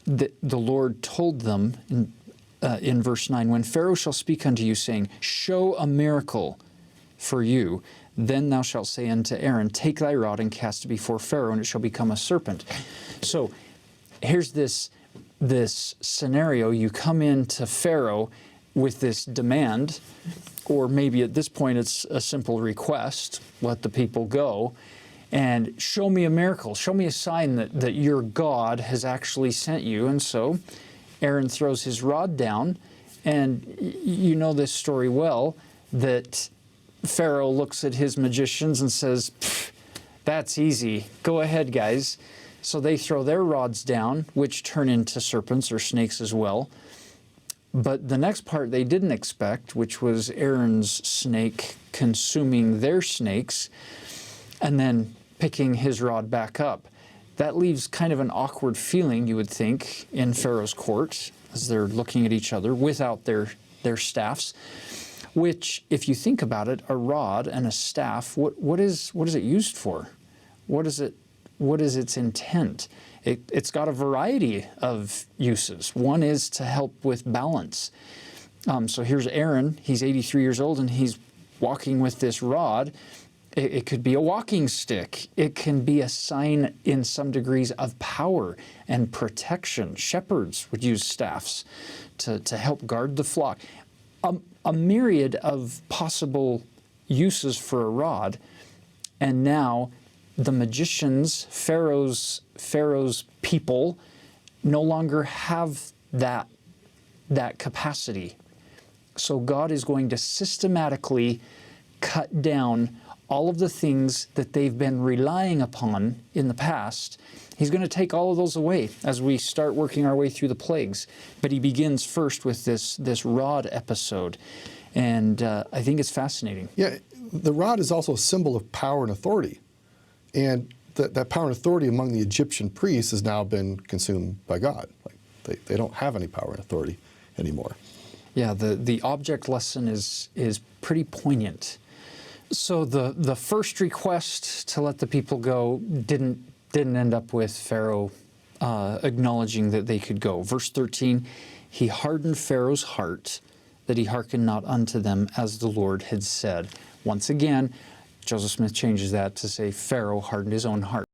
the Lord told them in verse 9, when Pharaoh shall speak unto you, saying, show a miracle for you, then thou shalt say unto Aaron, take thy rod and cast it before Pharaoh, and it shall become a serpent. So here's this scenario. You come into Pharaoh with this demand, or maybe at this point it's a simple request, let the people go, and show me a miracle, show me a sign that your God has actually sent you. And so Aaron throws his rod down, and you know this story well, that Pharaoh looks at his magicians and says, that's easy, go ahead guys. So they throw their rods down, which turn into serpents or snakes as well. But the next part they didn't expect, which was Aaron's snake consuming their snakes and then picking his rod back up. That leaves kind of an awkward feeling, you would think, in Pharaoh's court as they're looking at each other without their staffs, which, if you think about it, a rod and a staff, what is it used for? What is its intent? It's got a variety of uses. One is to help with balance. So here's Aaron, he's 83 years old, and he's walking with this rod. It could be a walking stick. It can be a sign in some degrees of power and protection. Shepherds would use staffs to help guard the flock. A myriad of possible uses for a rod. And now the magicians, Pharaoh's people, no longer have that capacity. So God is going to systematically cut down all of the things that they've been relying upon in the past. He's going to take all of those away as we start working our way through the plagues. But he begins first with this rod episode. And I think it's fascinating. Yeah, the rod is also a symbol of power and authority. And that power and authority among the Egyptian priests has now been consumed by God. Like they don't have any power and authority anymore. Yeah, the object lesson is pretty poignant. So the first request to let the people go didn't end up with Pharaoh acknowledging that they could go. Verse 13, he hardened Pharaoh's heart, that he hearkened not unto them as the Lord had said. Once again, Joseph Smith changes that to say Pharaoh hardened his own heart.